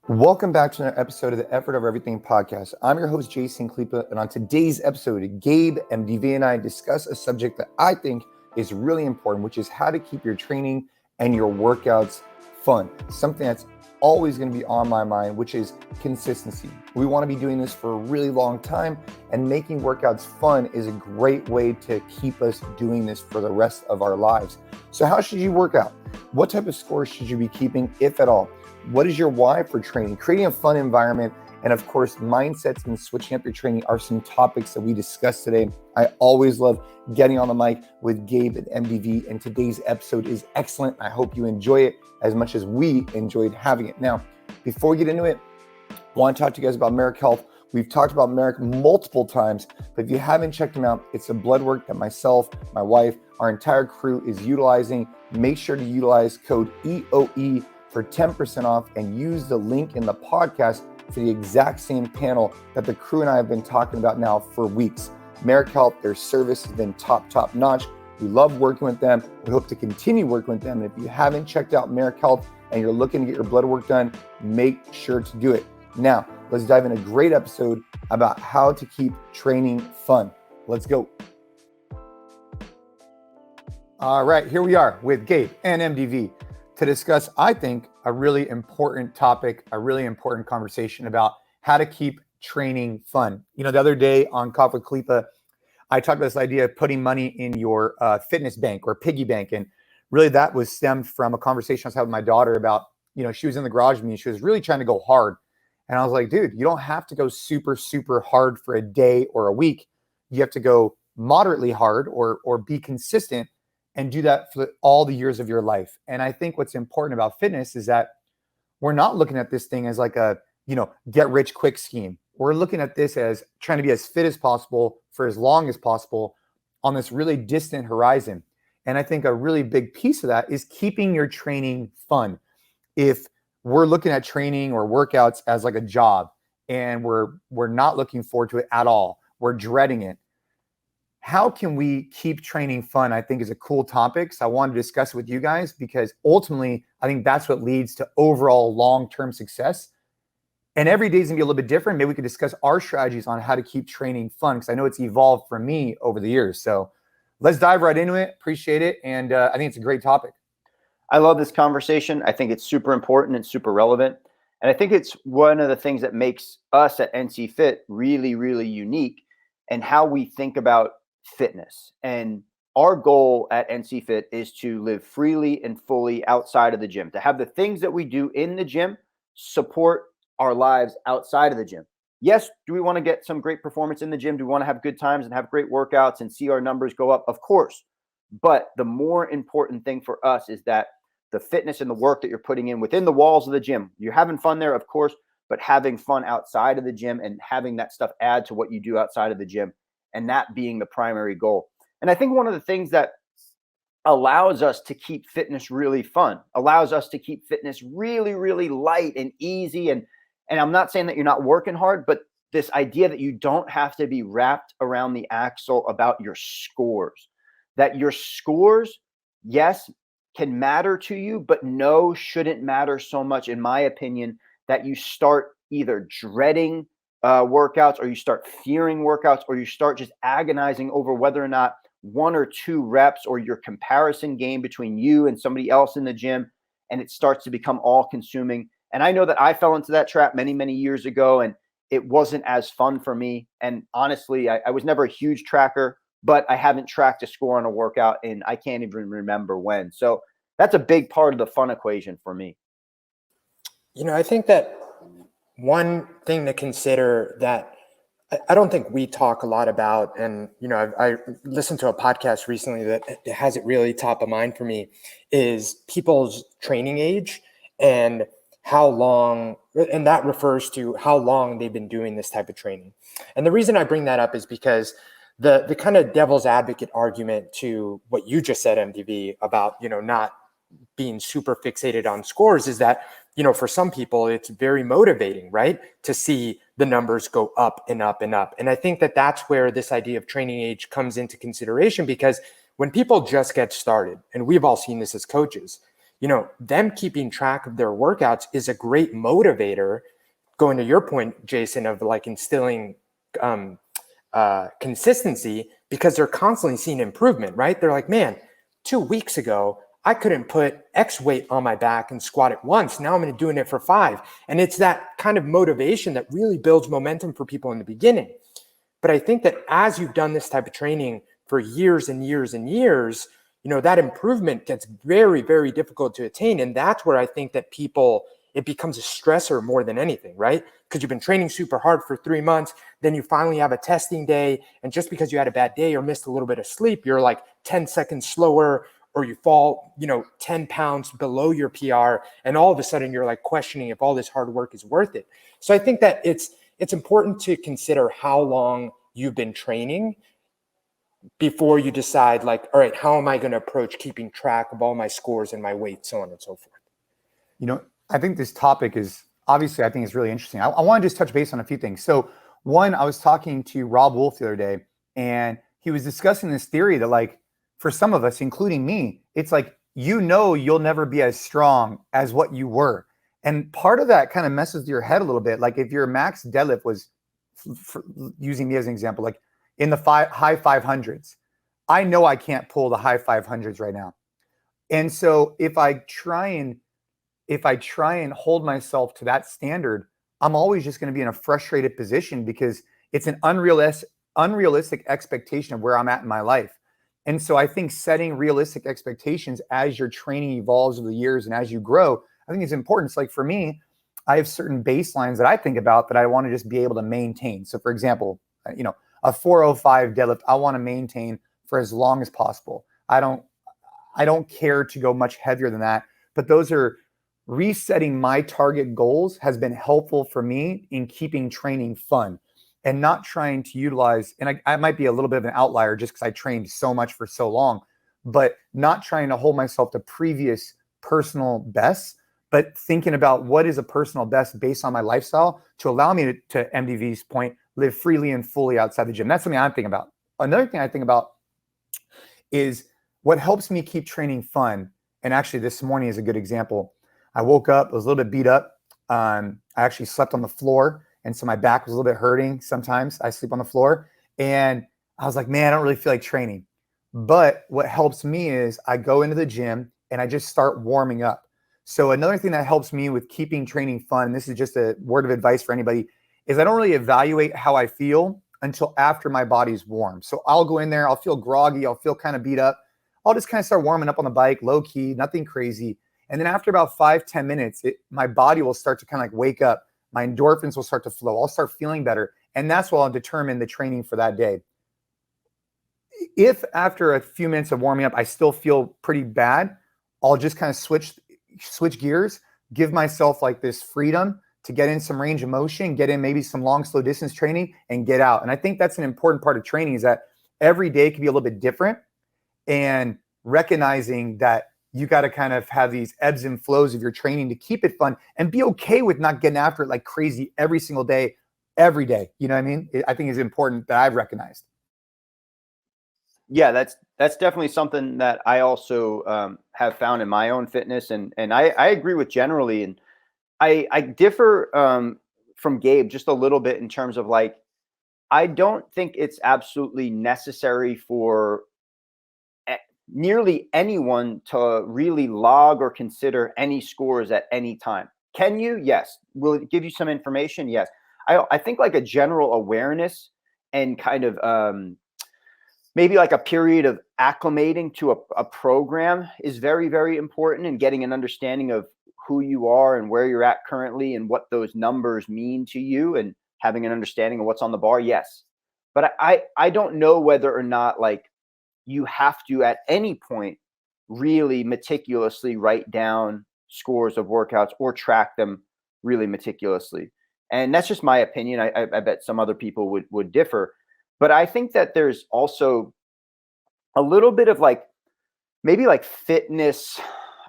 Welcome back to another episode of the Effort Over Everything podcast. I'm your host, Jason Khalipa, and on today's episode, Gabe, MDV, and I discuss a subject that I think is really important, which is how to keep your training and your workouts fun. Something that's always going to be on my mind, which is consistency. We want to be doing this for a really long time, and making workouts fun is a great way to keep us doing this for the rest of our lives. So how should you work out? What type of scores should you be keeping, if at all? What is your why for training? Creating a fun environment, and of course, mindsets and switching up your training are some topics that we discussed today. I always love getting on the mic with Gabe and MDV, and today's episode is excellent. I hope you enjoy it as much as we enjoyed having it. Now, before we get into it, I want to talk to you guys about Merrick Health. We've talked about Merrick multiple times, but if you haven't checked them out, it's a blood work that myself, my wife, our entire crew is utilizing. Make sure to utilize code EOE for 10% off and use the link in the podcast for the exact same panel that the crew and I have been talking about now for weeks. Merrick Health, their service has been top notch. We love working with them. We hope to continue working with them. And if you haven't checked out Merrick Health and you're looking to get your blood work done, make sure to do it. Now, let's dive in a great episode about how to keep training fun. Let's go. All right, here we are with Gabe and MDV to discuss, I think, a really important topic, a really important conversation about how to keep training fun. You know, the other day on Coffee with Khalipa, I talked about this idea of putting money in your fitness bank or piggy bank. And really that was stemmed from a conversation I was having with my daughter about, you know, she was in the garage with me. She was really trying to go hard. And I was like, dude, you don't have to go super hard for a day or a week. You have to go moderately hard or be consistent and do that for all the years of your life. And I think what's important about fitness is that we're not looking at this thing as like a, you know, get rich quick scheme. We're looking at this as trying to be as fit as possible for as long as possible on this really distant horizon. And I think a really big piece of that is keeping your training fun. If we're looking at training or workouts as like a job and we're not looking forward to it at all, we're dreading it, how can we keep training fun? I think is a cool topic. So I wanted to discuss it with you guys because ultimately, I think that's what leads to overall long-term success. And every day is gonna be a little bit different. Maybe we could discuss our strategies on how to keep training fun because I know it's evolved for me over the years. So let's dive right into it. Appreciate it. And I think it's a great topic. I love this conversation. I think it's super important and super relevant. And I think it's one of the things that makes us at NCFit really unique and how we think about fitness. And our goal at NCFit is to live freely and fully outside of the gym, to have the things that we do in the gym support our lives outside of the gym. Yes, do we want to get some great performance in the gym? Do we want to have good times and have great workouts and see our numbers go up? Of course. But the more important thing for us is that the fitness and the work that you're putting in within the walls of the gym, you're having fun there, of course, but having fun outside of the gym and having that stuff add to what you do outside of the gym. And that being the primary goal. And I think one of the things that allows us to keep fitness really fun, allows us to keep fitness really light and easy. And I'm not saying that you're not working hard, but this idea that you don't have to be wrapped around the axle about your scores, that your scores, yes, can matter to you, but no, shouldn't matter so much, in my opinion, that you start either dreading workouts, or you start fearing workouts, or you start just agonizing over whether or not 1 or 2 reps or your comparison game between you and somebody else in the gym, and it starts to become all consuming. And I know that I fell into that trap many years ago, and it wasn't as fun for me. And honestly, I was never a huge tracker, but I haven't tracked a score on a workout and I can't even remember when. So that's a big part of the fun equation for me. You know, I think that one thing to consider that I don't think we talk a lot about, and, you know, I listened to a podcast recently that has it really top of mind for me, is people's training age and how long, and that refers to how long they've been doing this type of training. And the reason I bring that up is because the kind of devil's advocate argument to what you just said, MDV, about, you know, not being super fixated on scores is that, you know, for some people, it's very motivating, right, to see the numbers go up and up and up. And I think that that's where this idea of training age comes into consideration, because when people just get started, and we've all seen this as coaches, them keeping track of their workouts is a great motivator, going to your point, Jason, of like instilling consistency, because they're constantly seeing improvement, right? They're like, man, 2 weeks ago, I couldn't put X weight on my back and squat it once. Now I'm doing it for 5. And it's that kind of motivation that really builds momentum for people in the beginning. But I think that as you've done this type of training for years and years and years, that improvement gets very, very difficult to attain. And that's where I think that it becomes a stressor more than anything, right? Because you've been training super hard for 3 months, then you finally have a testing day. And just because you had a bad day or missed a little bit of sleep, you're like 10 seconds slower, or you fall, 10 pounds below your PR. And all of a sudden you're like questioning if all this hard work is worth it. So I think that it's important to consider how long you've been training before you decide, like, all right, how am I going to approach keeping track of all my scores and my weight, so on and so forth. I think this topic is obviously, I think it's really interesting. I want to just touch base on a few things. So one, I was talking to Rob Wolf the other day, and he was discussing this theory that, like, for some of us, including me, it's like, you'll never be as strong as what you were. And part of that kind of messes with your head a little bit. Like if your max deadlift was, using me as an example, like in the high 500s, I know I can't pull the high 500s right now. And so if I try and hold myself to that standard, I'm always just going to be in a frustrated position because it's an unrealistic expectation of where I'm at in my life. And so I think setting realistic expectations as your training evolves over the years and as you grow, I think it's important. It's like, for me, I have certain baselines that I think about that I want to just be able to maintain. So for example, a 405 deadlift, I want to maintain for as long as possible. I don't care to go much heavier than that, but those are resetting my target goals has been helpful for me in keeping training fun and not trying to utilize, and I might be a little bit of an outlier just because I trained so much for so long, but not trying to hold myself to previous personal bests, but thinking about what is a personal best based on my lifestyle to allow me to MDV's point, live freely and fully outside the gym. That's something I'm thinking about. Another thing I think about is what helps me keep training fun. And actually this morning is a good example. I woke up, I was a little bit beat up. I actually slept on the floor. And so my back was a little bit hurting. Sometimes I sleep on the floor, and I was like, man, I don't really feel like training. But what helps me is I go into the gym and I just start warming up. So another thing that helps me with keeping training fun, and this is just a word of advice for anybody, is I don't really evaluate how I feel until after my body's warm. So I'll go in there, I'll feel groggy, I'll feel kind of beat up. I'll just kind of start warming up on the bike, low key, nothing crazy. And then after about 5-10 minutes, my body will start to kind of like wake up. My endorphins will start to flow. I'll start feeling better. And that's what I'll determine the training for that day. If after a few minutes of warming up, I still feel pretty bad, I'll just kind of switch gears, give myself like this freedom to get in some range of motion, get in maybe some long, slow distance training and get out. And I think that's an important part of training, is that every day can be a little bit different, and recognizing that you got to kind of have these ebbs and flows of your training to keep it fun and be okay with not getting after it like crazy every single day, every day. You know what I mean? I think it's important that I've recognized. Yeah, that's definitely something that I also have found in my own fitness. And I agree with generally. And I differ from Gabe just a little bit in terms of, like, I don't think it's absolutely necessary for nearly anyone to really log or consider any scores at any time. Can you? Yes. Will it give you some information? Yes. I think like a general awareness and kind of maybe like a period of acclimating to a program is very, very important, and getting an understanding of who you are and where you're at currently and what those numbers mean to you, and having an understanding of what's on the bar. Yes. But I don't know whether or not, like, you have to at any point really meticulously write down scores of workouts or track them really meticulously. And that's just my opinion. I bet some other people would differ. But I think that there's also a little bit of like, maybe like fitness.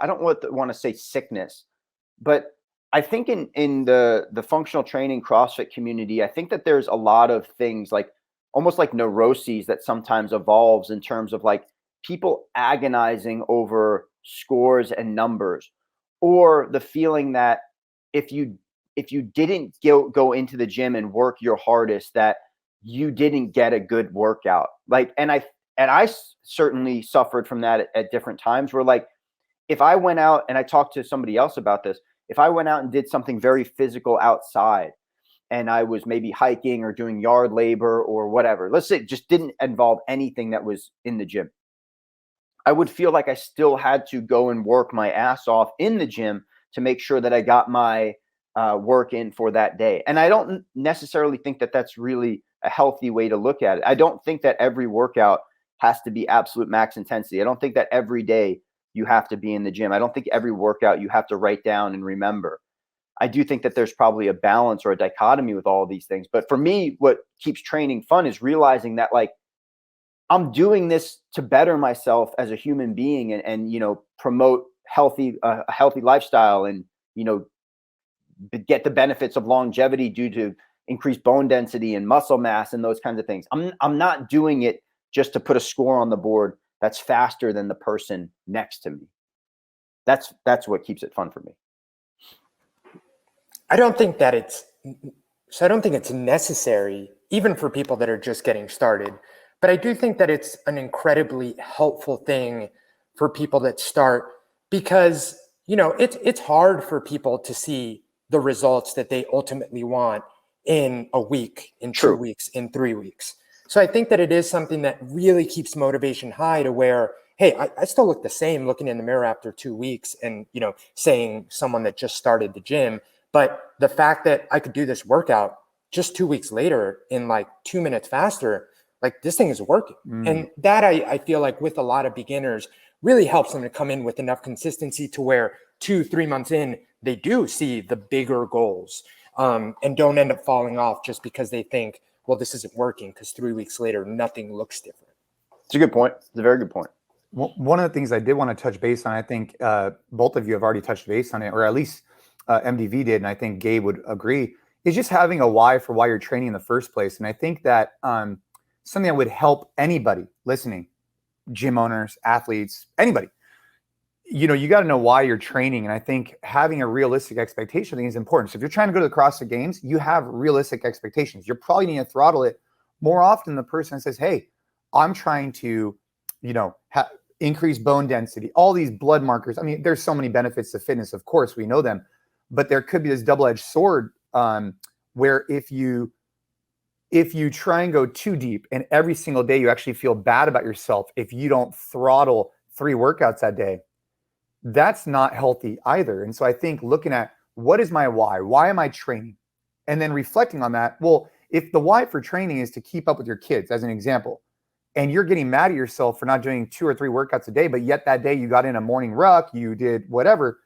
I don't want to say sickness, but I think in the functional training CrossFit community, I think that there's a lot of things like almost like neuroses that sometimes evolves in terms of like people agonizing over scores and numbers, or the feeling that if you didn't go into the gym and work your hardest, that you didn't get a good workout. Like, and I certainly suffered from that at different times, where like, if I went out, and I talked to somebody else about this, if I went out and did something very physical outside, and I was maybe hiking or doing yard labor or whatever, let's say it just didn't involve anything that was in the gym, I would feel like I still had to go and work my ass off in the gym to make sure that I got my work in for that day. And I don't necessarily think that that's really a healthy way to look at it. I don't think that every workout has to be absolute max intensity. I don't think that every day you have to be in the gym. I don't think every workout you have to write down and remember. I do think that there's probably a balance or a dichotomy with all of these things. But for me, what keeps training fun is realizing that, like, I'm doing this to better myself as a human being, and you know, promote a healthy lifestyle, and you know, get the benefits of longevity due to increased bone density and muscle mass and those kinds of things. I'm not doing it just to put a score on the board that's faster than the person next to me. That's what keeps it fun for me. I don't think it's necessary, even for people that are just getting started. But I do think that it's an incredibly helpful thing for people that start, because, you know, it's hard for people to see the results that they ultimately want in a week, in 2 weeks, in 3 weeks. So I think that it is something that really keeps motivation high, to where, hey, I still look the same looking in the mirror after 2 weeks and, you know, saying someone that just started the gym. But the fact that I could do this workout just 2 weeks later in like 2 minutes faster, like, this thing is working. And that I feel like with a lot of beginners really helps them to come in with enough consistency to where 2-3 months in, they do see the bigger goals, and don't end up falling off just because they think, well, this isn't working, because 3 weeks later, nothing looks different. It's a good point. It's a very good point. Well, one of the things I did want to touch base on, I think both of you have already touched base on it, or at least MDV did, and I think Gabe would agree, is just having a why for why you're training in the first place. And I think that something that would help anybody listening, gym owners, athletes, anybody, you know, you got to know why you're training. And I think having a realistic expectation, I think, is important. So if you're trying to go to the CrossFit Games, you have realistic expectations. You're probably going to throttle it more often than the person that says, hey, I'm trying to, you know, increase bone density, all these blood markers. I mean, there's so many benefits to fitness. Of course, we know them, but there could be this double-edged sword where if you try and go too deep, and every single day you actually feel bad about yourself if you don't throttle 3 workouts that day, that's not healthy either. And so I think looking at, what is my why? Why am I training? And then reflecting on that. Well, if the why for training is to keep up with your kids, as an example, and you're getting mad at yourself for not doing 2 or 3 workouts a day, but yet that day you got in a morning ruck, you did whatever.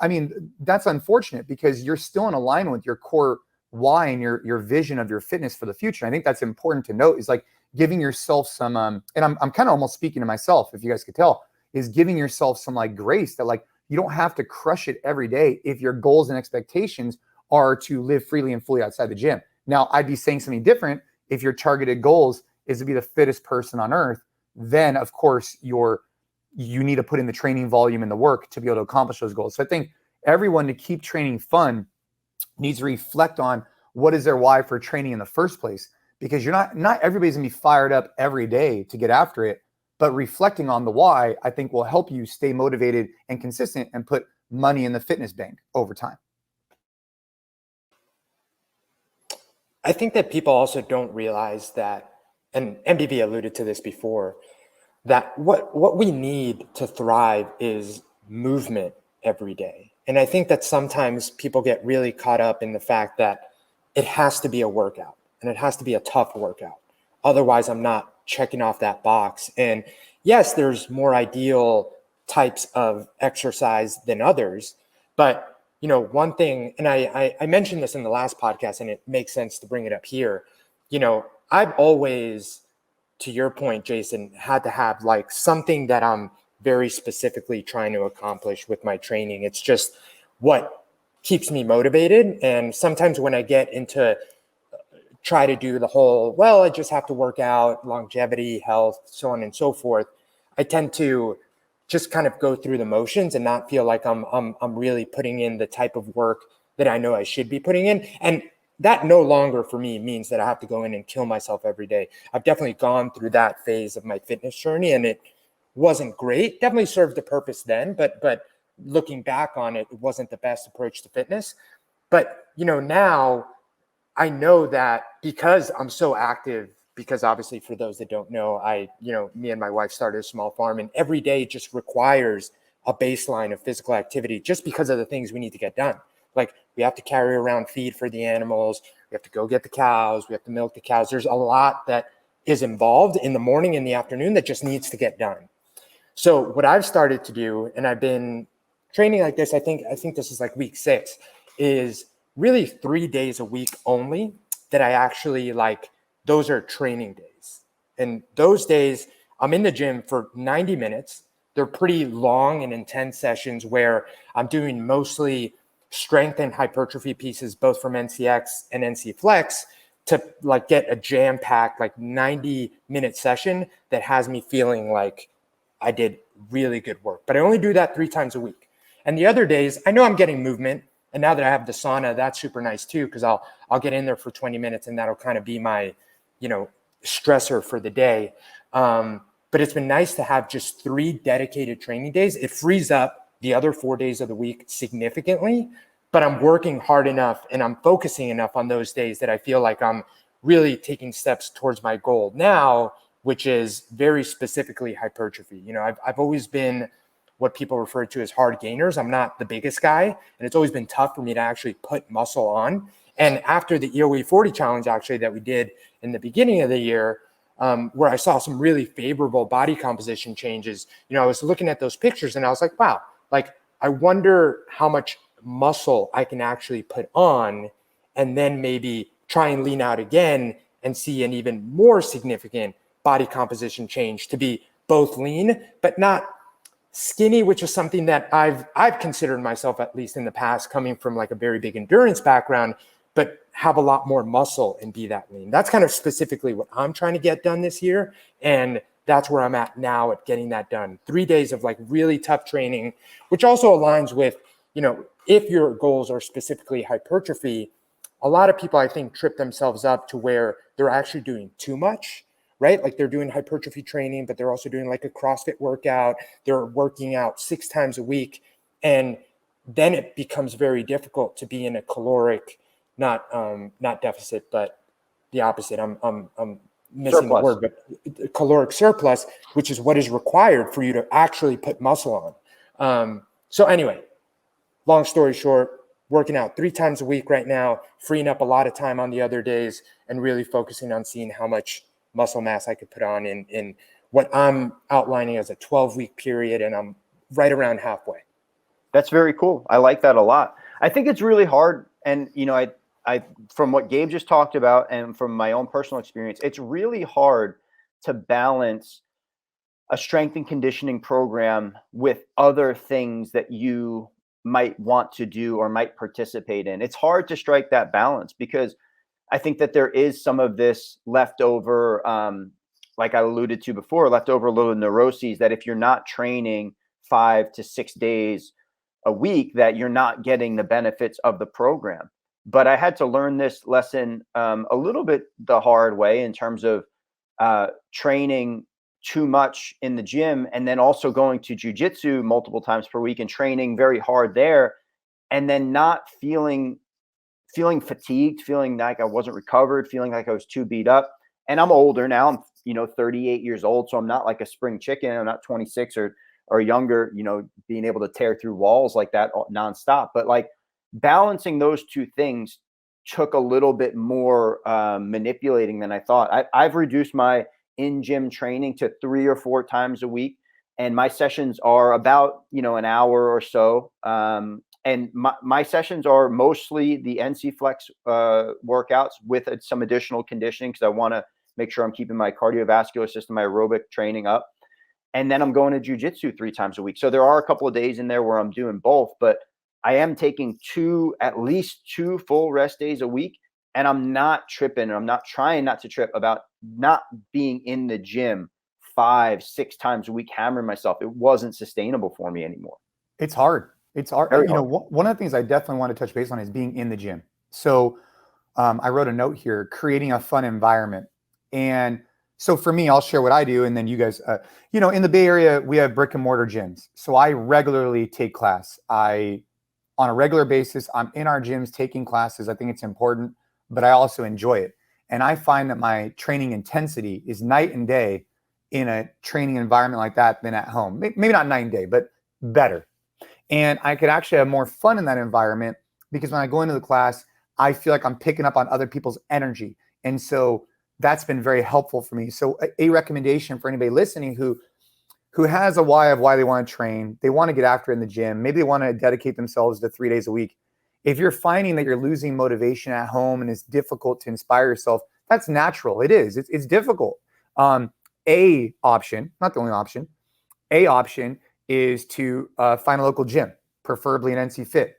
I mean, that's unfortunate, because you're still in alignment with your core why and your vision of your fitness for the future. I think that's important to note, is like giving yourself some, and I'm kind of almost speaking to myself, if you guys could tell, is giving yourself some like grace, that like, you don't have to crush it every day if your goals and expectations are to live freely and fully outside the gym. Now, I'd be saying something different if your targeted goals is to be the fittest person on earth. Then of course you need to put in the training volume and the work to be able to accomplish those goals. So I think everyone, to keep training fun, needs to reflect on what is their why for training in the first place, because not everybody's gonna be fired up every day to get after it, but reflecting on the why, I think, will help you stay motivated and consistent and put money in the fitness bank over time. I think that people also don't realize that, and MDV alluded to this before, that what we need to thrive is movement every day. And I think that sometimes people get really caught up in the fact that it has to be a workout, and it has to be a tough workout. Otherwise, I'm not checking off that box. And yes, there's more ideal types of exercise than others. But, you know, one thing, and I mentioned this in the last podcast, and it makes sense to bring it up here. You know, I've always, to your point, Jason, had to have like something that I'm very specifically trying to accomplish with my training. It's just what keeps me motivated. And sometimes when I get into try to do the whole, well, I just have to work out, longevity, health, so on and so forth, I tend to just kind of go through the motions and not feel like I'm really putting in the type of work that I know I should be putting in. And that no longer for me means that I have to go in and kill myself every day. I've definitely gone through that phase of my fitness journey, and it wasn't great. Definitely served a purpose then, but looking back on it, it wasn't the best approach to fitness. But, now I know that because I'm so active, because obviously for those that don't know, me and my wife started a small farm, and every day just requires a baseline of physical activity just because of the things we need to get done. Like we have to carry around feed for the animals. We have to go get the cows. We have to milk the cows. There's a lot that is involved in the morning and the afternoon that just needs to get done. So what I've started to do, and I've been training like this, I think this is like week 6, is really 3 days a week only that I actually like. Those are training days. And those days I'm in the gym for 90 minutes. They're pretty long and intense sessions where I'm doing mostly strength and hypertrophy pieces, both from NCX and NC Flex, to like get a jam-packed like 90-minute session that has me feeling like I did really good work. But I only do that 3 times a week. And the other days, I know I'm getting movement. And now that I have the sauna, that's super nice too, because I'll get in there for 20 minutes and that'll kind of be my, stressor for the day. But it's been nice to have just 3 dedicated training days. It frees up the other 4 days of the week significantly, but I'm working hard enough and I'm focusing enough on those days that I feel like I'm really taking steps towards my goal now, which is very specifically hypertrophy. I've always been what people refer to as hard gainers. I'm not the biggest guy, and it's always been tough for me to actually put muscle on. And after the EOE 40 challenge, actually, that we did in the beginning of the year, where I saw some really favorable body composition changes, I was looking at those pictures and I was like, wow, like, I wonder how much muscle I can actually put on, and then maybe try and lean out again and see an even more significant body composition change to be both lean, but not skinny, which is something that I've considered myself, at least in the past, coming from like a very big endurance background, but have a lot more muscle and be that lean. That's kind of specifically what I'm trying to get done this year. And that's where I'm at now at getting that done. 3 days of like really tough training, which also aligns with, if your goals are specifically hypertrophy, a lot of people, I think, trip themselves up to where they're actually doing too much, right? Like they're doing hypertrophy training, but they're also doing like a CrossFit workout. They're working out 6 times a week. And then it becomes very difficult to be in a caloric, not deficit, but the opposite. I'm missing Surplus. the word, but caloric surplus, which is what is required for you to actually put muscle on. So anyway, long story short, working out 3 times a week right now, freeing up a lot of time on the other days, and really focusing on seeing how much muscle mass I could put on in what I'm outlining as a 12-week period, and I'm right around halfway. That's very cool. I like that a lot. I think it's really hard. And, I from what Gabe just talked about and from my own personal experience, it's really hard to balance a strength and conditioning program with other things that you might want to do or might participate in. It's hard to strike that balance because I think that there is some of this leftover, like I alluded to before, leftover little neuroses that if you're not training 5 to 6 days a week, that you're not getting the benefits of the program. But I had to learn this lesson a little bit the hard way in terms of training too much in the gym and then also going to jujitsu multiple times per week and training very hard there, and then not feeling fatigued, feeling like I wasn't recovered, feeling like I was too beat up. And I'm older now. I'm 38 years old, so I'm not like a spring chicken. I'm not 26 or younger, being able to tear through walls like that nonstop. But like balancing those 2 things took a little bit more manipulating than I thought. I've reduced my in-gym training to 3 or 4 times a week, and my sessions are about an hour or so. And my sessions are mostly the NC Flex workouts with some additional conditioning because I want to make sure I'm keeping my cardiovascular system, my aerobic training up. And then I'm going to jujitsu 3 times a week. So there are a couple of days in there where I'm doing both, but I am taking at least 2 full rest days a week. And I'm not tripping, or I'm not trying not to trip about not being in the gym 5-6 times a week hammering myself, it wasn't sustainable for me anymore. It's hard. It's hard. Very You know, hard. one of the things I definitely want to touch base on is being in the gym. So I wrote a note here, creating a fun environment. And so for me, I'll share what I do. And then you guys, you know, in the Bay Area, we have brick and mortar gyms. So I regularly take class. On a regular basis, I'm in our gyms taking classes. I think it's important, but I also enjoy it. And I find that my training intensity is night and day in a training environment like that than at home. Maybe not night and day, but better. And I could actually have more fun in that environment because when I go into the class, I feel like I'm picking up on other people's energy. And so that's been very helpful for me. So a recommendation for anybody listening who has a why of why they want to train, they want to get after it in the gym, maybe they want to dedicate themselves to 3 days a week. If you're finding that you're losing motivation at home and it's difficult to inspire yourself, that's natural. It is. It's difficult. A option, not the only option, a option is to find a local gym, preferably an NCFit,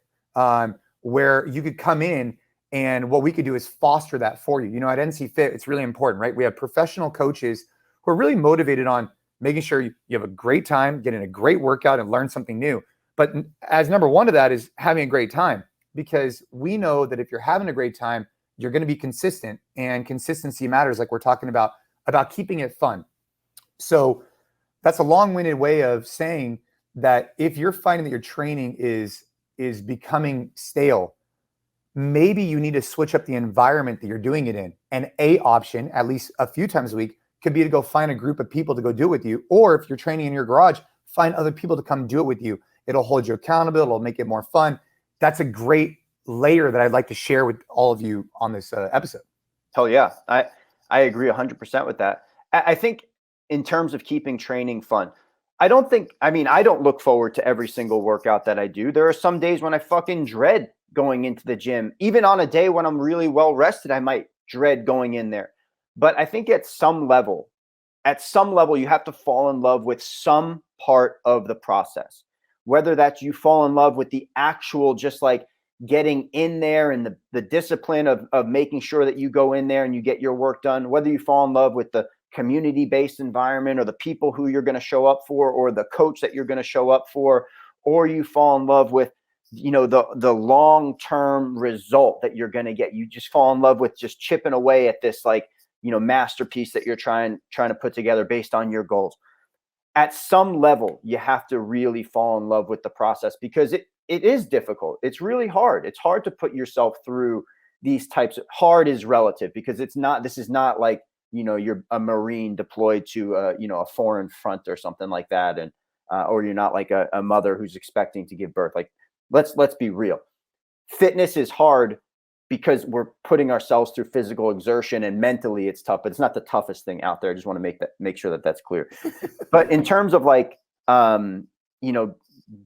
where you could come in and what we could do is foster that for you. You know, at NCFit, it's really important, right? We have professional coaches who are really motivated on making sure you have a great time, getting a great workout and learn something new. But as number one to that is having a great time, because we know that if you're having a great time, you're going to be consistent, and consistency matters, like we're talking about keeping it fun. So that's a long-winded way of saying that if you're finding that your training is becoming stale, maybe you need to switch up the environment that you're doing it in. And a option, at least a few times a week, could be to go find a group of people to go do it with you. Or if you're training in your garage, find other people to come do it with you. It'll hold you accountable. It'll make it more fun. That's a great layer that I'd like to share with all of you on this episode. Hell yeah. I agree 100% with that. I think in terms of keeping training fun, I don't look forward to every single workout that I do. There are some days when I fucking dread going into the gym. Even on a day when I'm really well rested, I might dread going in there. But I think at some level, you have to fall in love with some part of the process. Whether that's you fall in love with the actual, just like getting in there and the discipline of making sure that you go in there and you get your work done, whether you fall in love with the community-based environment or the people who you're going to show up for or the coach that you're going to show up for, or you fall in love with, you know, the long-term result that you're going to get. You just fall in love with just chipping away at this, like, you know, masterpiece that you're trying to put together based on your goals. At some level, you have to really fall in love with the process, because it is difficult. It's really hard. It's hard to put yourself through these types of, hard is relative, because this is not like, you know, you're a Marine deployed to you know, a foreign front or something like that. And, or you're not like a mother who's expecting to give birth. Like, let's be real. Fitness is hard because we're putting ourselves through physical exertion, and mentally it's tough, but it's not the toughest thing out there. I just want to make sure that that's clear. But in terms of like, you know,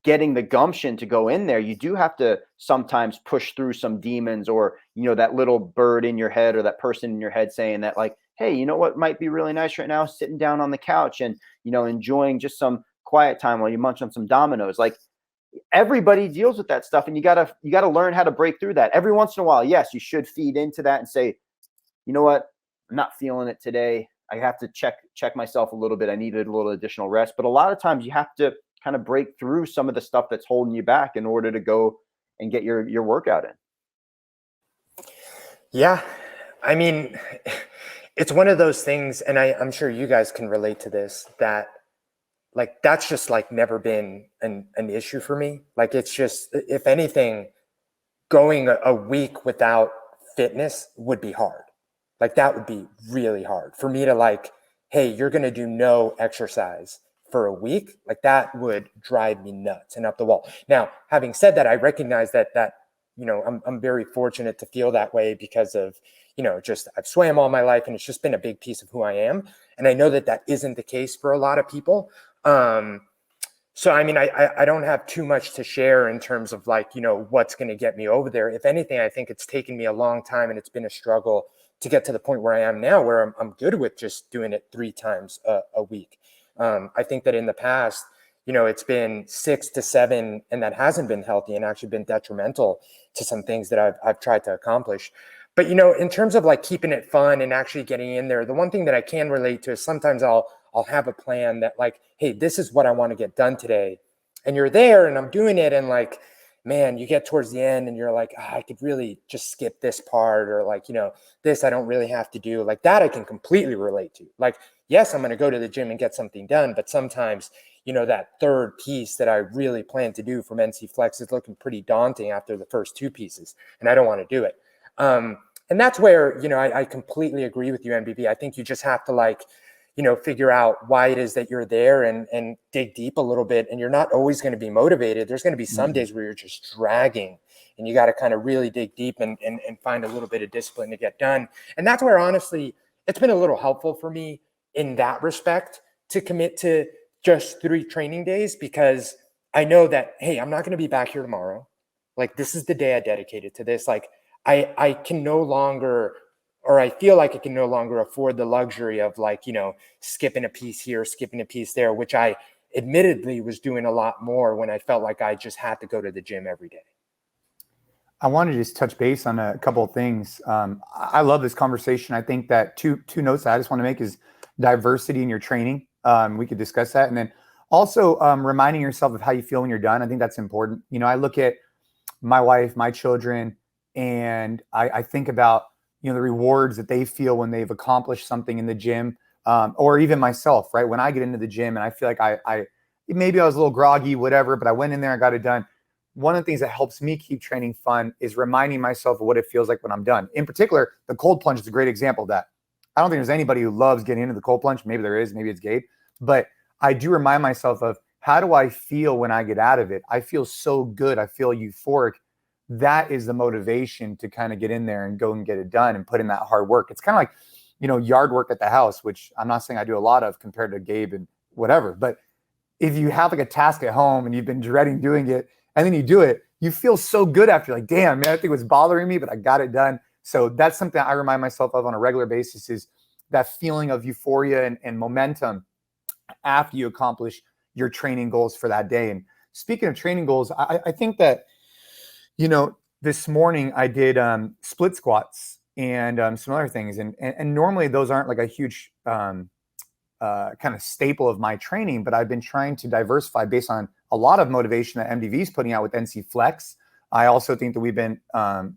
getting the gumption to go in there, you do have to sometimes push through some demons, or, you know, that little bird in your head or that person in your head saying that, like, hey, you know what might be really nice right now? Sitting down on the couch and, you know, enjoying just some quiet time while you munch on some Dominoes. Like, everybody deals with that stuff, and you gotta learn how to break through that. Every once in a while, yes, you should feed into that and say, you know what, I'm not feeling it today. I have to check myself a little bit. I needed a little additional rest. But a lot of times you have to kind of break through some of the stuff that's holding you back in order to go and get your workout in. Yeah. I mean, it's one of those things, and I'm sure you guys can relate to this, that like, that's just like never been an issue for me. Like, it's just, if anything, going a week without fitness would be hard. Like, that would be really hard for me to, like, hey, you're going to do no exercise for a week. Like, that would drive me nuts and up the wall. Now, having said that, I recognize that, you know, I'm very fortunate to feel that way because of, you know, just I've swam all my life, and it's just been a big piece of who I am. And I know that isn't the case for a lot of people. So, I mean, I don't have too much to share in terms of, like, you know, what's going to get me over there. If anything, I think it's taken me a long time, and it's been a struggle to get to the point where I am now, where I'm good with just doing it 3 times a week. I think that in the past, you know, it's been 6 to 7, and that hasn't been healthy and actually been detrimental to some things that I've tried to accomplish. But, you know, in terms of like keeping it fun and actually getting in there, the one thing that I can relate to is sometimes I'll I'll have a plan that like, hey, this is what I want to get done today. And you're there and I'm doing it. And like, man, you get towards the end and you're like, I could really just skip this part, or like, this I don't really have to do. Like that I can completely relate to. Like, yes, I'm going to go to the gym and get something done, but sometimes, that third piece that I really plan to do from NC Flex is looking pretty daunting after the first two pieces, and I don't want to do it. And that's where, I completely agree with you, MDV. I think you just have to like, figure out why it is that you're there and dig deep a little bit. And you're not always going to be motivated. There's going to be some days where you're just dragging, and you got to kind of really dig deep and find a little bit of discipline to get done. And that's where, honestly, it's been a little helpful for me in that respect to commit to just 3 training days, because I know that, hey, I'm not going to be back here tomorrow. Like, this is the day I dedicated to this. Like, I can no longer, or I feel like I can no longer afford the luxury of like, skipping a piece here, skipping a piece there, which I admittedly was doing a lot more when I felt like I just had to go to the gym every day. I wanted to just touch base on a couple of things. I love this conversation. I think that two notes that I just want to make is diversity in your training. We could discuss that. And then also reminding yourself of how you feel when you're done. I think that's important. I look at my wife, my children, and I think about, the rewards that they feel when they've accomplished something in the gym, or even myself, right? When I get into the gym and I feel like maybe I was a little groggy, whatever, but I went in there and got it done. One of the things that helps me keep training fun is reminding myself of what it feels like when I'm done. In particular, the cold plunge is a great example of that. I don't think there's anybody who loves getting into the cold plunge. Maybe there is, maybe it's Gabe, but I do remind myself of, how do I feel when I get out of it? I feel so good. I feel euphoric. That is the motivation to kind of get in there and go and get it done and put in that hard work. It's kind of like, yard work at the house, which I'm not saying I do a lot of compared to Gabe and whatever. But if you have like a task at home and you've been dreading doing it and then you do it, you feel so good after. Like, damn, man, I think it was bothering me, but I got it done. So that's something I remind myself of on a regular basis, is that feeling of euphoria and momentum after you accomplish your training goals for that day. And speaking of training goals, I think that, this morning I did split squats and some other things. And normally those aren't like a huge kind of staple of my training, but I've been trying to diversify based on a lot of motivation that MDV is putting out with NC Flex. I also think that we've been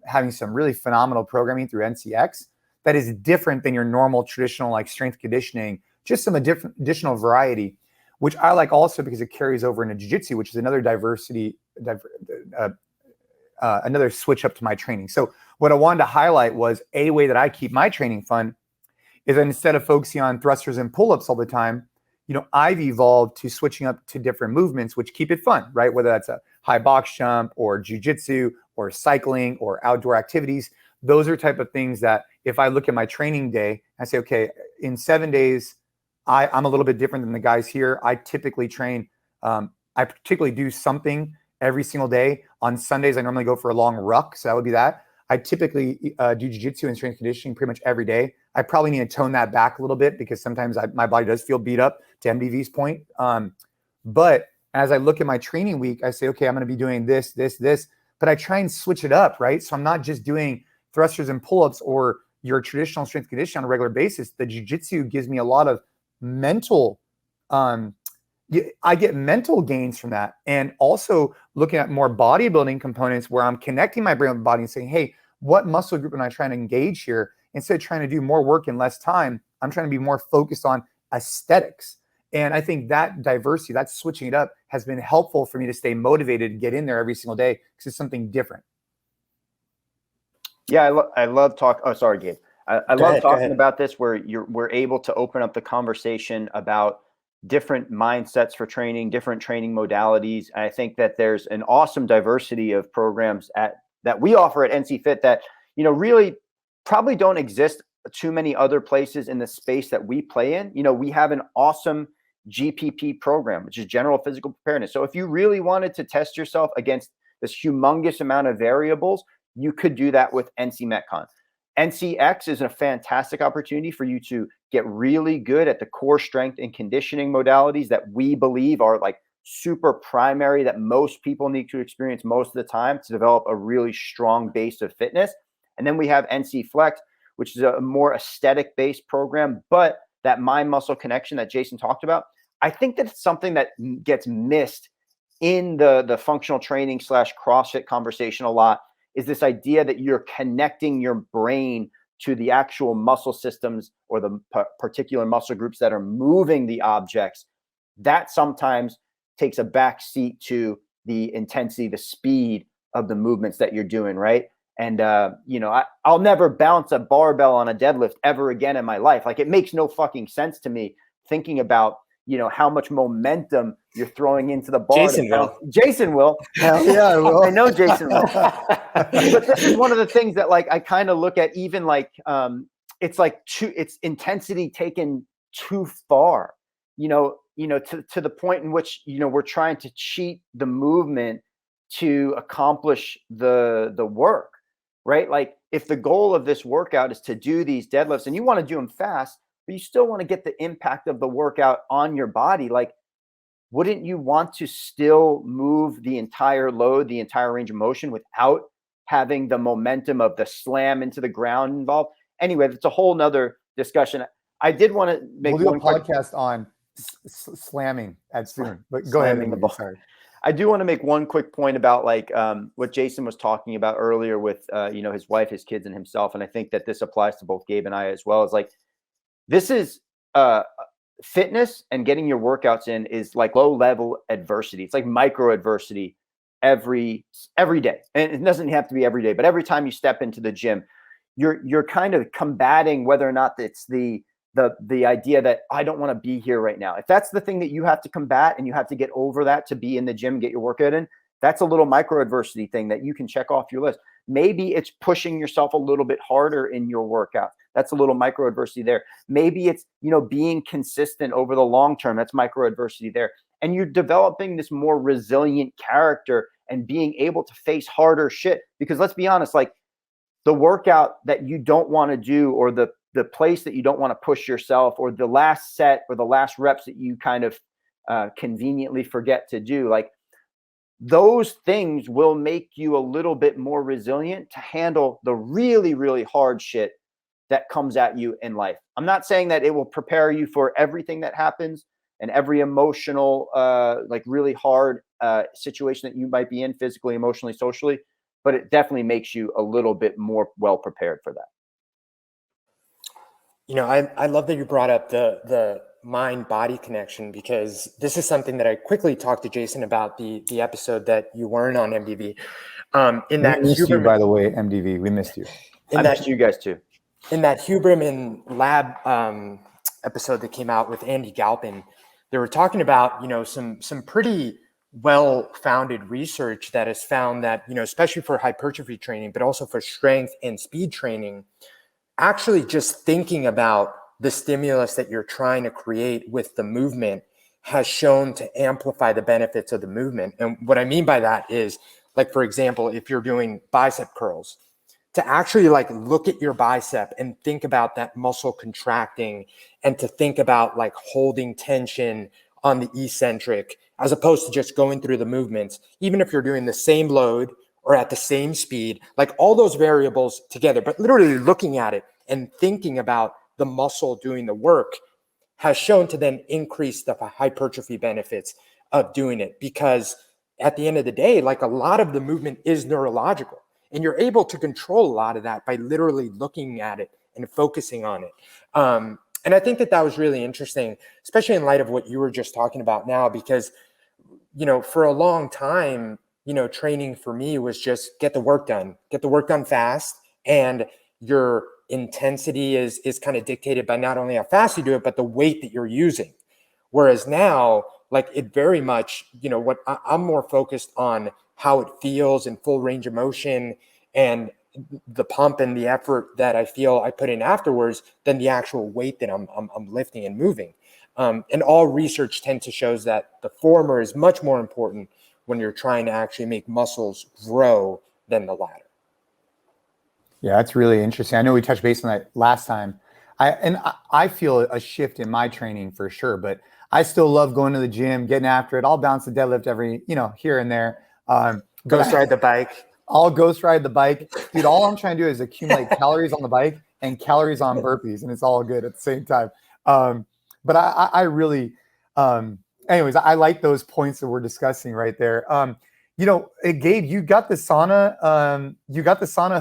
having some really phenomenal programming through NCX that is different than your normal traditional like strength conditioning, just some additional variety, which I like also because it carries over into jiu-jitsu, which is another another switch up to my training. So what I wanted to highlight was a way that I keep my training fun is that instead of focusing on thrusters and pull-ups all the time, I've evolved to switching up to different movements, which keep it fun, right? Whether that's a high box jump or jiu-jitsu or cycling or outdoor activities. Those are type of things that if I look at my training day, I say, okay, in 7 days, I'm a little bit different than the guys here. I typically train, I particularly do something every single day. On Sundays, I normally go for a long ruck. So that would be that. I typically do jiu-jitsu and strength conditioning pretty much every day. I probably need to tone that back a little bit because sometimes my body does feel beat up, to MDV's point. But as I look at my training week, I say, okay, I'm going to be doing this, but I try and switch it up, right? So I'm not just doing thrusters and pull-ups or your traditional strength conditioning on a regular basis. The jiu-jitsu gives me a lot of mental, I get mental gains from that. And also looking at more bodybuilding components where I'm connecting my brain with the body and saying, hey, what muscle group am I trying to engage here? Instead of trying to do more work in less time, I'm trying to be more focused on aesthetics. And I think that diversity, that switching it up has been helpful for me to stay motivated and get in there every single day because it's something different. Yeah, I love talk. Oh, sorry, Gabe. I love talking about this where we're able to open up the conversation about different mindsets for training, different training modalities. And I think that there's an awesome diversity of programs that we offer at NCFit that, really probably don't exist too many other places in the space that we play in. We have an awesome GPP program, which is general physical preparedness. So if you really wanted to test yourself against this humongous amount of variables, you could do that with NC Metcon. NCX is a fantastic opportunity for you to get really good at the core strength and conditioning modalities that we believe are like super primary, that most people need to experience most of the time to develop a really strong base of fitness. And then we have NC Flex, which is a more aesthetic based program, but that mind muscle connection that Jason talked about, I think that it's something that gets missed in the functional training / CrossFit conversation a lot, is this idea that you're connecting your brain to the actual muscle systems or the particular muscle groups that are moving the objects. That sometimes takes a back seat to the intensity, the speed of the movements that you're doing, right? And, I'll never bounce a barbell on a deadlift ever again in my life. Like, it makes no fucking sense to me thinking about, how much momentum you're throwing into the bar. Jason will. Hell yeah, I will. I know Jason will. But this is one of the things that, like, I kind of look at, even like, it's intensity taken too far, to the point in which, we're trying to cheat the movement to accomplish the work, right? Like, if the goal of this workout is to do these deadlifts and you want to do them fast, but you still want to get the impact of the workout on your body, like, wouldn't you want to still move the entire load, the entire range of motion, without having the momentum of the slam into the ground involved? Anyway, that's a whole nother discussion. I did want to make we'll do a podcast on slamming at soon, but go ahead. Sorry. I do want to make one quick point about, like, what Jason was talking about earlier with, his wife, his kids, and himself. And I think that this applies to both Gabe and I as well. Is like, this is fitness and getting your workouts in is like low level adversity. It's like micro adversity every day. And it doesn't have to be every day, but every time you step into the gym, you're kind of combating whether or not it's the idea that I don't want to be here right now. If that's the thing that you have to combat and you have to get over that to be in the gym, get your workout in, that's a little micro adversity thing that you can check off your list. Maybe it's pushing yourself a little bit harder in your workout. That's a little micro adversity there. Maybe it's, being consistent over the long term. That's micro adversity there. And you're developing this more resilient character and being able to face harder shit. Because let's be honest, like, the workout that you don't want to do, or the place that you don't want to push yourself, or the last set or the last reps that you kind of conveniently forget to do, like, those things will make you a little bit more resilient to handle the really, really hard shit that comes at you in life. I'm not saying that it will prepare you for everything that happens and every emotional, like, really hard situation that you might be in physically, emotionally, socially, but it definitely makes you a little bit more well prepared for that. I love that you brought up the mind-body connection, because this is something that I quickly talked to Jason about the episode that you weren't on, MDV. We missed you, by the way, MDV. We missed you. I missed you guys too. In that Huberman Lab episode that came out with Andy Galpin, they were talking about, some pretty well-founded research that has found that, especially for hypertrophy training, but also for strength and speed training, actually just thinking about the stimulus that you're trying to create with the movement has shown to amplify the benefits of the movement. And what I mean by that is, like, for example, if you're doing bicep curls, to actually, like, look at your bicep and think about that muscle contracting, and to think about, like, holding tension on the eccentric, as opposed to just going through the movements, even if you're doing the same load or at the same speed, like, all those variables together, but literally looking at it and thinking about the muscle doing the work has shown to then increase the hypertrophy benefits of doing it. Because at the end of the day, like, a lot of the movement is neurological, and you're able to control a lot of that by literally looking at it and focusing on it. And I think that was really interesting, especially in light of what you were just talking about now, because, for a long time, training for me was just get the work done fast. And your intensity is kind of dictated by not only how fast you do it, but the weight that you're using. Whereas now, like, it very much, what I'm more focused on how it feels in full range of motion and the pump and the effort that I feel I put in afterwards than the actual weight that I'm lifting and moving. And all research tends to show that the former is much more important when you're trying to actually make muscles grow than the latter. Yeah, that's really interesting. I know we touched base on that last time. I feel a shift in my training for sure, but I still love going to the gym, getting after it. I'll bounce the deadlift every, here and there. Ghost ride the bike. I'll ghost ride the bike. Dude, all I'm trying to do is accumulate calories on the bike and calories on burpees, and it's all good at the same time. But I really, anyways, I like those points that we're discussing right there. Gabe, you got the sauna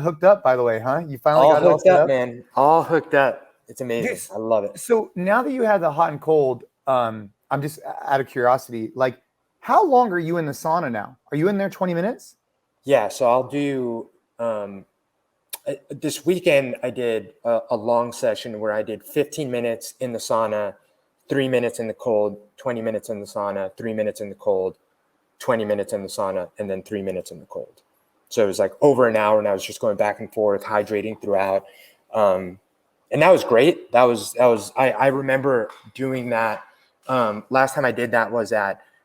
hooked up, by the way, huh? You finally All got it all hooked set up, up, man. All hooked up. It's amazing. Dude, I love it. so now that you have the hot and cold, I'm just out of curiosity, like, how long are you in the sauna now? Are you in there 20 minutes? Yeah, so I'll do this weekend. I did a long session where I did 15 minutes in the sauna, 3 minutes in the cold, 20 minutes in the sauna, 3 minutes in the cold, 20 minutes in the sauna, and then 3 minutes in the cold. So it was like over an hour, and I was just going back and forth, hydrating throughout. And that was great. I remember doing that. Last time I did that was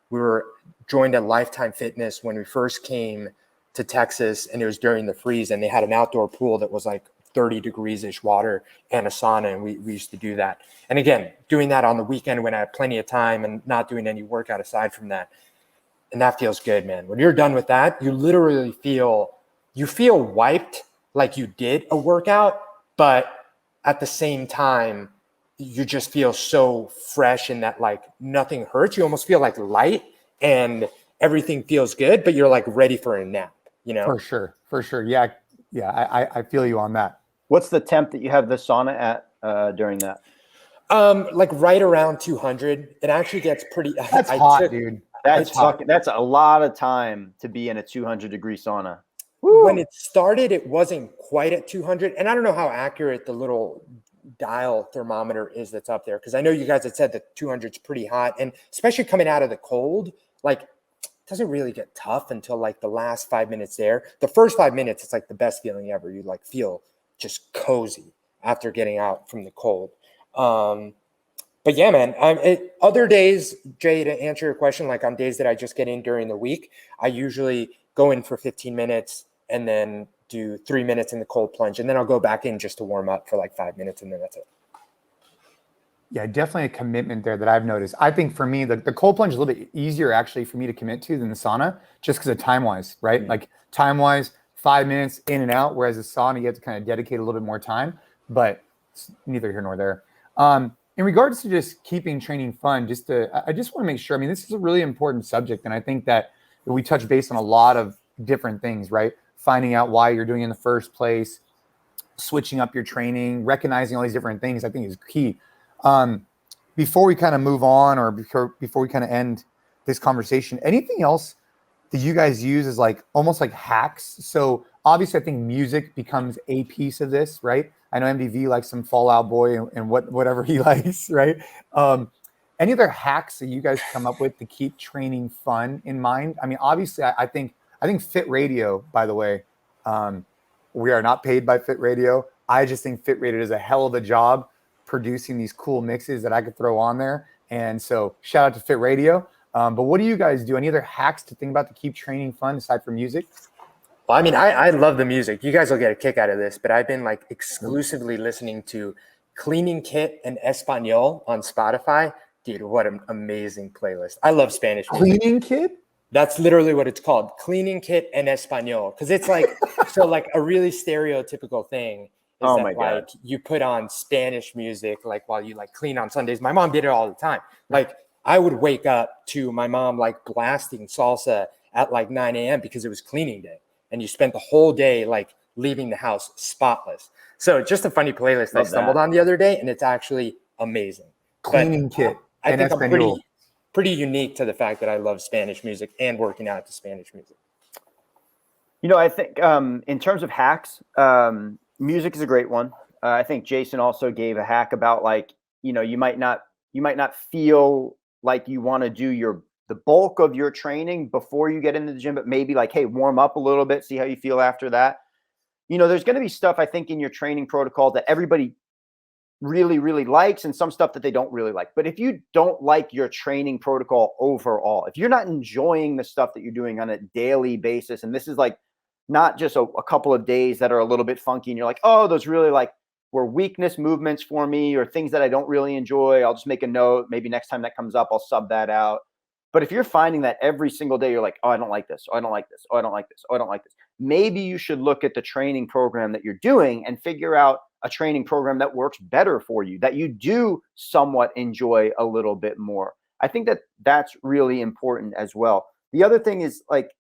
we were joined at Lifetime Fitness when we first came to Texas, and it was during the freeze, and they had an outdoor pool that was like 30 degrees-ish water and a sauna, and we used to do that. And again, doing that on the weekend when I had plenty of time and not doing any workout aside from that. And that feels good, man. When you're done with that, you literally feel wiped like you did a workout, but at the same time, you just feel so fresh and that like nothing hurts. You almost feel like light and everything feels good, but you're like ready for a nap, For sure. Yeah. I feel you on that. What's the temp that you have the sauna at during that? Like right around 200. It actually gets pretty. That's hot, dude. That's a lot of time to be in a 200-degree sauna. Woo. When it started, it wasn't quite at 200. And I don't know how accurate the little dial thermometer is that's up there, because I know you guys had said that 200 is pretty hot. And especially coming out of the cold, like it doesn't really get tough until like the last 5 minutes there. The first 5 minutes, it's like the best feeling ever. You like feel just cozy after getting out from the cold. But yeah, man, other days, Jay, to answer your question, like on days that I just get in during the week, I usually go in for 15 minutes and then do 3 minutes in the cold plunge. And then I'll go back in just to warm up for like 5 minutes, and then that's it. Yeah, definitely a commitment there that I've noticed. I think for me, the cold plunge is a little bit easier actually for me to commit to than the sauna, just because of time-wise, right? Mm-hmm. Like time-wise, 5 minutes in and out, whereas the sauna, you have to kind of dedicate a little bit more time, but it's neither here nor there. In regards to just keeping training fun, I just want to make sure, I mean, this is a really important subject, and I think that we touch base on a lot of different things, right? Finding out why you're doing it in the first place, switching up your training, recognizing all these different things, I think is key. Before we kind of move on, or before we kind of end this conversation, anything else that you guys use as like almost like hacks? So obviously I think music becomes a piece of this, right? I know MDV likes some Fall Out Boy and whatever he likes, right? Any other hacks that you guys come up with to keep training fun in mind? I mean, obviously I think Fit Radio, by the way, we are not paid by Fit Radio. I just think Fit Radio does a hell of a job producing these cool mixes that I could throw on there. And so shout out to Fit Radio. But what do you guys do? Any other hacks to think about to keep training fun aside from music? Well, I mean, I love the music. You guys will get a kick out of this, but I've been like exclusively listening to Cleaning Kit and Espanol on Spotify. Dude, what an amazing playlist. I love Spanish music. Cleaning Kit? That's literally what it's called. Cleaning Kit and Espanol. Because it's like, so like a really stereotypical thing is like you put on Spanish music like while you like clean on Sundays. My mom did it all the time. Like I would wake up to my mom like blasting salsa at like 9 a.m. because it was cleaning day. And you spent the whole day like leaving the house spotless. So just a funny playlist I stumbled on the other day, and it's actually amazing. Cleaning Kit. I think I'm pretty unique to the fact that I love Spanish music and working out to Spanish music. You know, I think in terms of hacks, music is a great one. I think Jason also gave a hack about like, you know, you might not feel like you want to do the bulk of your training before you get into the gym, but maybe like, hey, warm up a little bit, see how you feel after that. You know, there's going to be stuff I think in your training protocol that everybody really, really likes, and some stuff that they don't really like. But if you don't like your training protocol overall, if you're not enjoying the stuff that you're doing on a daily basis, and this is like not just a couple of days that are a little bit funky, and you're like, oh, those really like were weakness movements for me or things that I don't really enjoy, I'll just make a note. Maybe next time that comes up, I'll sub that out. But if you're finding that every single day, you're like, oh, I don't like this. Oh, I don't like this. Oh, I don't like this. Oh, I don't like this. Maybe you should look at the training program that you're doing and figure out a training program that works better for you, that you do somewhat enjoy a little bit more. I think that that's really important as well. The other thing is, like,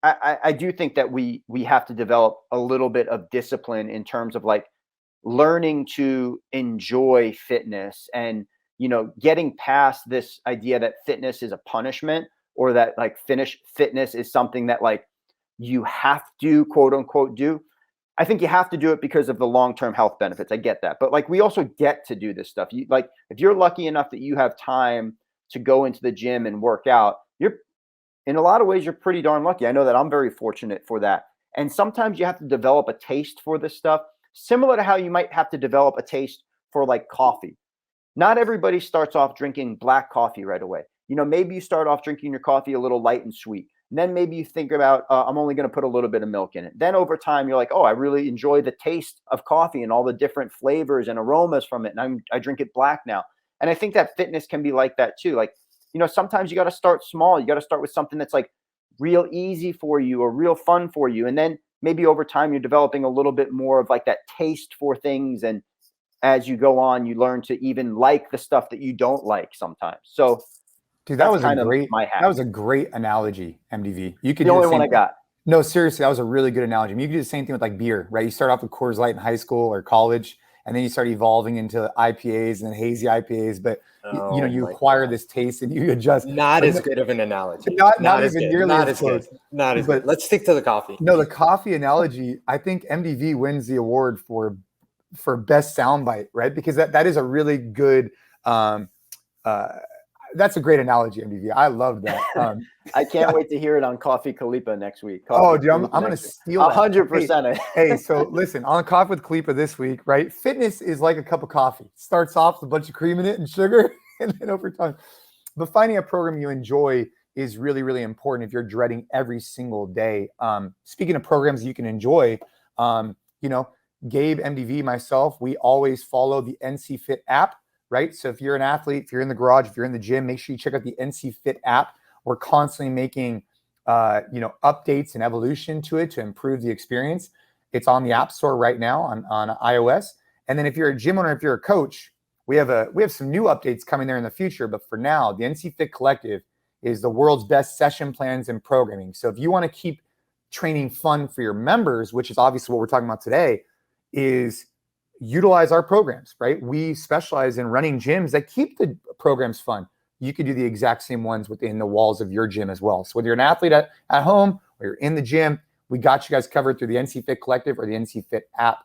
I do think that we have to develop a little bit of discipline in terms of like learning to enjoy fitness, and getting past this idea that fitness is a punishment, or that like fitness is something that like you have to quote unquote do. I think you have to do it because of the long-term health benefits. I get that. But like, we also get to do this stuff. Like, if you're lucky enough that you have time to go into the gym and work out, in a lot of ways, you're pretty darn lucky. I know that I'm very fortunate for that. And sometimes you have to develop a taste for this stuff, similar to how you might have to develop a taste for like coffee. Not everybody starts off drinking black coffee right away. Maybe you start off drinking your coffee a little light and sweet. And then maybe you think about, I'm only going to put a little bit of milk in it. Then over time, you're like, oh, I really enjoy the taste of coffee and all the different flavors and aromas from it. And I drink it black now. And I think that fitness can be like that too. Like, sometimes you got to start small. You got to start with something that's like real easy for you or real fun for you. And then maybe over time, you're developing a little bit more of like that taste for things. And as you go on, you learn to even like the stuff that you don't like sometimes. So, dude, that was a great analogy, MDV. You could the only one I got. No, seriously, that was a really good analogy. I mean, you could do the same thing with like beer, right? You start off with Coors Light in high school or college, and then you start evolving into IPAs and hazy IPAs. But you acquire this taste and you adjust. Not as good of an analogy. Not even nearly as close. Not as good. Let's stick to the coffee. No, the coffee analogy, I think MDV wins the award for best soundbite, right? Because that is a really good that's a great analogy, MDV. I love that. I can't wait to hear it on Coffee Khalipa next week. Dude, I'm going to steal that. 100%. Hey, so listen, on Coffee with Khalipa this week, right? Fitness is like a cup of coffee. It starts off with a bunch of cream in it and sugar, and then over time. But finding a program you enjoy is really, really important if you're dreading every single day. Speaking of programs you can enjoy, Gabe, MDV, myself, we always follow the NCFIT app. Right. So if you're an athlete, if you're in the garage, if you're in the gym, make sure you check out the NCFit app. We're constantly making, updates and evolution to it to improve the experience. It's on the App Store right now on iOS. And then if you're a gym owner, if you're a coach, we have some new updates coming there in the future. But for now, the NCFit Collective is the world's best session plans and programming. So if you want to keep training fun for your members, which is obviously what we're talking about today, is utilize our programs, right? We specialize in running gyms that keep the programs fun. You could do the exact same ones within the walls of your gym as well. So whether you're an athlete at home or you're in the gym, we got you guys covered through the NCFit Collective or the NCFit app.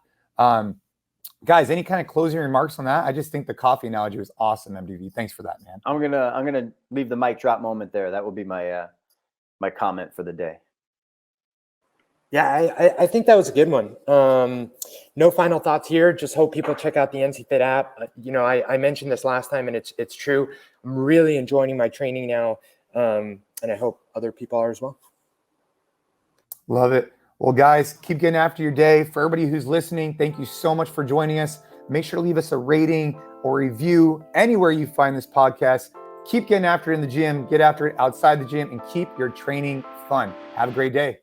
Guys, any kind of closing remarks on that? I just think the coffee analogy was awesome, MDV. Thanks for that, man. I'm gonna leave the mic drop moment there. That will be my my comment for the day. Yeah, I think that was a good one. No final thoughts here. Just hope people check out the NCFit app. I mentioned this last time, and it's true. I'm really enjoying my training now, and I hope other people are as well. Love it. Well, guys, keep getting after your day. For everybody who's listening, thank you so much for joining us. Make sure to leave us a rating or review anywhere you find this podcast. Keep getting after it in the gym, get after it outside the gym, and keep your training fun. Have a great day.